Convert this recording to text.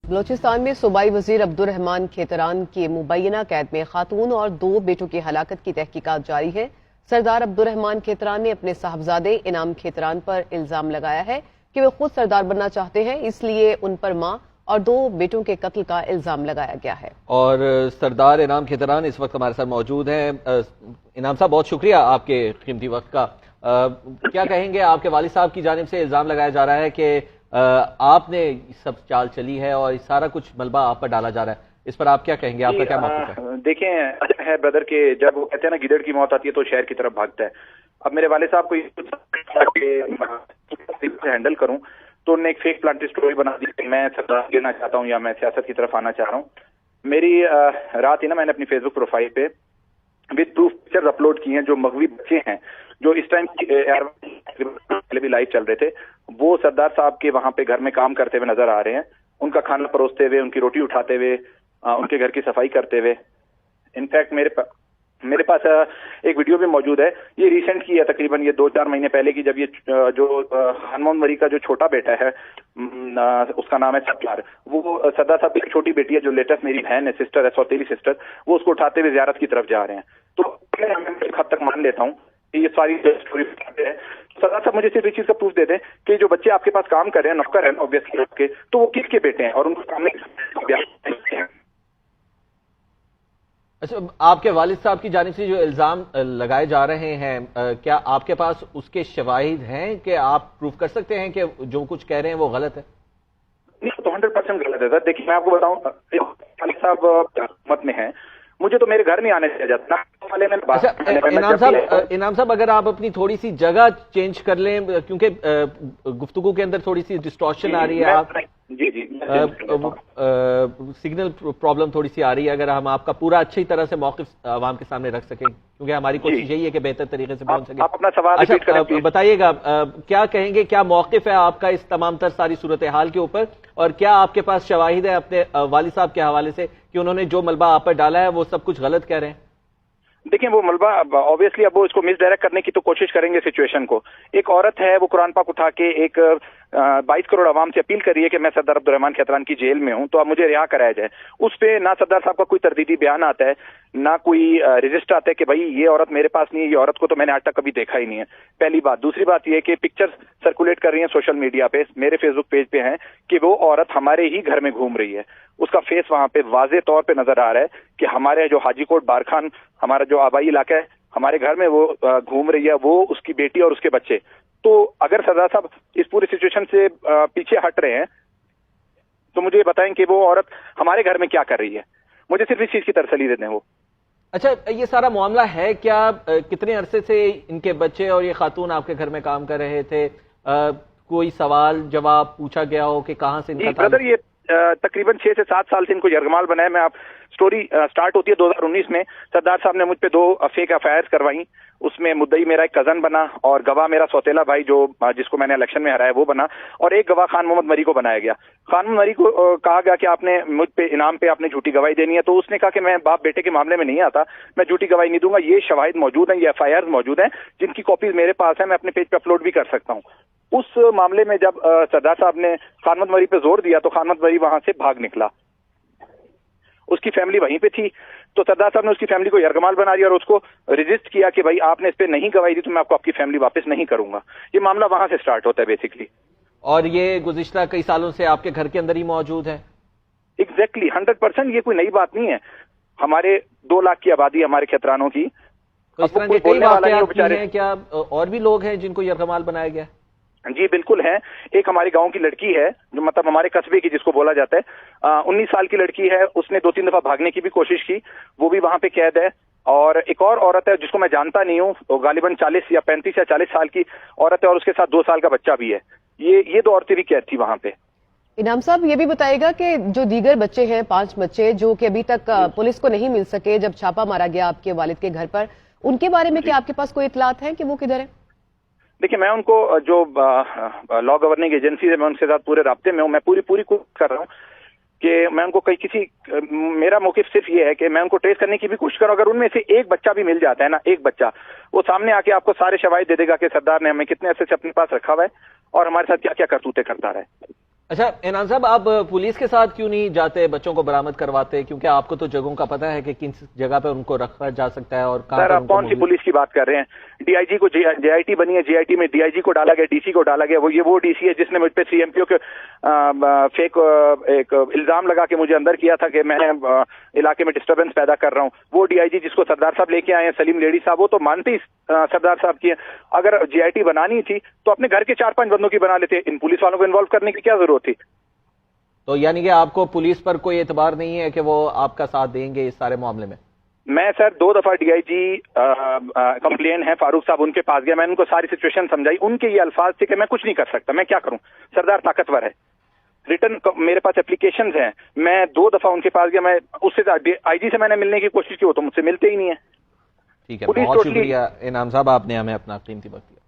بلوچستان میں صوبائی وزیر عبدالرحمان کھیتران کی مبینہ قید میں خاتون اور 2 بیٹوں کی ہلاکت کی تحقیقات جاری ہے۔ سردار عبدالرحمان کھیتران نے اپنے صاحبزادے انعام کھیتران پر الزام لگایا ہے کہ وہ خود سردار بننا چاہتے ہیں، اس لیے ان پر ماں اور 2 بیٹوں کے قتل کا الزام لگایا گیا ہے۔ اور سردار انعام کھیتران اس وقت ہمارے ساتھ موجود ہیں۔ انعام صاحب، بہت شکریہ آپ کے قیمتی وقت کا۔ کیا کہیں گے، آپ کے والد صاحب کی جانب سے الزام لگایا جا رہا ہے کہ آپ نے سب چال چلی ہے اور سارا کچھ ملبہ آپ پر ڈالا جا رہا ہے، اس پر آپ کیا کہیں گے، آپ کا کیا موقف ہے؟ دیکھیں ہے برادر کہ جب وہ کہتے ہیں نا گیدڑ کی موت آتی ہے تو شہر کی طرف بھاگتا ہے۔ اب میرے والد صاحب کو ہینڈل کروں تو انہوں نے ایک فیک پلانٹی سٹوری بنا دی کہ میں سردار گرنا چاہتا ہوں یا میں سیاست کی طرف آنا چاہ رہا ہوں۔ میری رات ہی نا میں نے اپنی فیس بک پروفائل پہ وتھ پروف پکچرز اپلوڈ کی ہیں جو مغوی بچے ہیں جو اس ٹائم پہلے بھی لائیو چل رہے تھے، وہ سردار صاحب کے وہاں پہ گھر میں کام کرتے ہوئے نظر آ رہے ہیں، ان کا کھانا پروستے ہوئے، ان کی روٹی اٹھاتے ہوئے، ان کے گھر کی صفائی کرتے ہوئے۔ انفیکٹ میرے پاس ایک ویڈیو بھی موجود ہے، یہ ریسنٹ کی ہے، تقریباً یہ 2-4 مہینے پہلے کی، جب یہ جو خان محمد مری کا جو چھوٹا بیٹا ہے، اس کا نام ہے ستار، وہ سردار صاحب کی چھوٹی بیٹی ہے جو لیٹسٹ میری بہن ہے، سسٹر ہے، سوتیلی سسٹر، وہ اس کو اٹھاتے ہوئے زیارت کی طرف جا رہے ہیں۔ تو میں ایک حد تک مان لیتا ہوں کہ یہ ساری اسٹوری ہے۔ سردار صاحب مجھے صرف اس چیز کا پروف دے دیں کہ جو بچے آپ کے پاس کام کر رہے ہیں، نوکر ہیں اوبیسلی آپ کے، تو وہ کس کے بیٹے ہیں اور ان کو کام نہیں۔ اچھا، آپ کے والد صاحب کی جانب سے جو الزام لگائے جا رہے ہیں، کیا آپ کے پاس اس کے شواہد ہیں کہ آپ پروف کر سکتے ہیں کہ جو کچھ کہہ رہے ہیں وہ غلط ہے؟ نہیں، تو 100% غلط ہے سر۔ دیکھیے میں آپ کو بتاؤں، والد صاحب حکومت میں ہیں، مجھے تو میرے گھر نہیں آنے دیا جاتا۔ انعام صاحب، اگر آپ اپنی تھوڑی سی جگہ چینج کر لیں، کیونکہ گفتگو کے اندر تھوڑی سی ڈسٹورشن آ رہی ہے، آپ سگنل پرابلم تھوڑی سی آ رہی ہے، اگر ہم آپ کا پورا اچھی طرح سے موقف عوام کے سامنے رکھ سکیں، کیونکہ ہماری کوشش یہی ہے کہ بہتر طریقے سے پہنچ سکیں۔ آپ اپنا سوال ریپیٹ کریں بتائیے گا، کیا کہیں گے، کیا موقف ہے آپ کا اس تمام تر ساری صورتحال کے اوپر، اور کیا آپ کے پاس شواہد ہے اپنے والد صاحب کے حوالے سے کہ انہوں نے جو ملبہ آپ پر ڈالا ہے وہ سب کچھ غلط کہہ رہے ہیں؟ دیکھیں، وہ ملبہ آبویسلی اب وہ اس کو مس ڈائریکٹ کرنے کی تو کوشش کریں گے سچویشن کو۔ ایک عورت ہے، وہ قرآن پاک اٹھا کے ایک 22 کروڑ عوام سے اپیل کر رہی ہے کہ میں سردار عبدالرحمان کھیتران کی جیل میں ہوں تو اب مجھے رہا کرایا جائے۔ اس پہ نہ سردار صاحب کا کوئی تردیدی بیان آتا ہے، نہ کوئی رجسٹ آتا ہے کہ بھائی یہ عورت میرے پاس نہیں ہے، یہ عورت کو تو میں نے آج تک کبھی دیکھا ہی نہیں ہے، پہلی بات۔ دوسری بات یہ کہ پکچرز سرکولیٹ کر رہی ہیں سوشل میڈیا پہ، میرے فیس بک پیج پہ ہیں، کہ وہ عورت ہمارے ہی گھر میں گھوم رہی ہے، اس کا فیس وہاں پہ واضح طور پہ نظر آ رہا ہے کہ ہمارے جو حاجی کوٹ بارخان، ہمارا جو آبائی علاقہ ہے، ہمارے گھر میں وہ گھوم رہی ہے، وہ اس کی بیٹی اور اس کے بچے۔ تو اگر سردار صاحب اس پوری سچویشن سے پیچھے ہٹ رہے ہیں تو مجھے بتائیں کہ وہ عورت ہمارے گھر میں کیا کر رہی ہے، مجھے صرف اس چیز کی تسلی دے دیں وہ۔ اچھا، یہ سارا معاملہ ہے کیا؟ کتنے عرصے سے ان کے بچے اور یہ خاتون آپ کے گھر میں کام کر رہے تھے؟ کوئی سوال جواب پوچھا گیا ہو کہ کہاں سے ان کا برادر، یہ تقریباً 6 سے 7 سال سے ان کو یرغمال بنا ہے۔ میں آپ سٹوری سٹارٹ ہوتی ہے 2019 میں، سردار صاحب نے مجھ پہ 2 فیک ایف آئی آر کروائیں، اس میں مدعی میرا ایک کزن بنا اور گواہ میرا سوتیلا بھائی جس کو میں نے الیکشن میں ہرایا وہ بنا، اور ایک گواہ خان محمد مری کو بنایا گیا۔ خان محمد مری کو کہا گیا کہ آپ نے مجھ پہ انعام پہ آپ نے جھوٹی گواہی دینی ہے، تو اس نے کہا کہ میں باپ بیٹے کے معاملے میں نہیں آتا، میں جھوٹی گواہی نہیں دوں گا۔ یہ شواہد موجود ہیں، یہ ایف آئی آر موجود ہیں، جن کی کاپیز میرے پاس ہیں، میں اپنے پیج پہ اپلوڈ بھی کر سکتا ہوں۔ اس معاملے میں جب سردار صاحب نے خان محمد مری پہ زور دیا تو خان محمد مری وہاں سے بھاگ نکلا، اس کی فیملی وہیں پہ تھی، تو سردار صاحب نے اس کی فیملی کو یرغمال بنا دیا اور اس کو رجسٹ کیا کہ بھائی آپ نے اس پہ نہیں گواہی دی تو میں آپ کو آپ کی فیملی واپس نہیں کروں گا۔ یہ معاملہ وہاں سے سٹارٹ ہوتا ہے بیسکلی، اور یہ گزشتہ کئی سالوں سے آپ کے گھر کے اندر ہی موجود ہے؟ ایگزیکٹلی 100%، یہ کوئی نئی بات نہیں ہے۔ ہمارے 2 لاکھ کی آبادی ہمارے کھیترانوں کی، اس طرح کے کئی واقعات ہیں، کیا اور بھی لوگ ہیں جن کو یرغمال بنایا گیا؟ جی بالکل ہیں۔ ایک ہماری گاؤں کی لڑکی ہے جو مطلب ہمارے قصبے کی، جس کو بولا جاتا ہے، 19 سال کی لڑکی ہے، اس نے 2-3 دفعہ بھاگنے کی بھی کوشش کی، وہ بھی وہاں پہ قید ہے۔ اور ایک اور عورت ہے جس کو میں جانتا نہیں ہوں، وہ غالباً 40 یا 35 یا 40 سال کی عورت ہے اور اس کے ساتھ 2 سال کا بچہ بھی ہے۔ یہ 2 عورتیں بھی قید تھی وہاں پہ۔ انعام صاحب، یہ بھی بتائے گا کہ جو دیگر بچے ہیں، 5 بچے جو کہ ابھی تک پولیس کو نہیں مل سکے جب چھاپا مارا گیا آپ کے والد کے گھر پر، ان کے بارے میں کیا آپ کے پاس کوئی اطلاعات ہیں کہ وہ کدھر ہیں؟ دیکھیں، میں ان کو جو لا گورننگ ایجنسی ہے، میں ان کے ساتھ پورے رابطے میں ہوں، میں پوری کوشش کر رہا ہوں کہ میں ان کو میرا موقف صرف یہ ہے کہ میں ان کو ٹریس کرنے کی بھی کوشش کروں۔ اگر ان میں سے ایک بچہ بھی مل جاتا ہے نا، ایک بچہ، وہ سامنے آ کے آپ کو سارے شواہد دے دے گا کہ سردار نے ہمیں کتنے عرصے سے اپنے پاس رکھا ہوا ہے اور ہمارے ساتھ کیا کیا کرتوتیں کرتا رہا ہے۔ اچھا انعام صاحب، آپ پولیس کے ساتھ کیوں نہیں جاتے، بچوں کو برآمد کرواتے؟ کیونکہ آپ کو تو جگہوں کا پتہ ہے کہ کن جگہ پہ ان کو رکھا جا سکتا ہے اور کہاں سر پر آپ ان کو کون سی پولیس کی بات کر رہے ہیں؟ ڈی آئی جی کو جے آئی ٹی بنی ہے، جے آئی ٹی میں ڈی آئی جی کو ڈالا گیا، ڈی سی کو ڈالا گیا، وہ ڈی سی ہے جس نے مجھ پہ سی ایم پی او کے فیک ایک الزام لگا کے مجھے اندر کیا تھا کہ میں علاقے میں ڈسٹربنس پیدا کر رہا ہوں۔ وہ ڈی آئی جی جس کو سردار صاحب لے کے آئے ہیں، سلیم لیڈی صاحب، وہ تو مانتے ہی سردار صاحب کی ہے۔ اگر جے آئی ٹی بنانی تھی تو اپنے گھر کے 4-5 بندوں کی بنا لیتے، ان پولیس والوں کو انوالو کرنے کی کیا ضرورت تھی؟ تو یعنی کہ آپ کو پولیس پر کوئی اعتبار نہیں ہے کہ وہ آپ کا ساتھ دیں گے اس سارے معاملے میں؟ میں سر 2 دفعہ ڈی آئی جی کمپلین ہے فاروق صاحب ان کے پاس گیا، میں نے ان کو ساری سچویشن سمجھائی، ان کے یہ الفاظ تھے کہ میں کچھ نہیں کر سکتا، میں کیا کروں، سردار طاقتور ہے، ریٹرن میرے پاس اپلیکیشنز ہیں، میں 2 دفعہ ان کے پاس گیا، میں اس سے آئی جی سے میں نے ملنے کی کوشش کی، وہ تو مجھ سے ملتے ہی نہیں ہے۔ ٹھیک ہے، پولیس بہت ٹوٹلی شکریہ انعام صاحب، آپ نے ہمیں اپنا قیمتی وقت دیا۔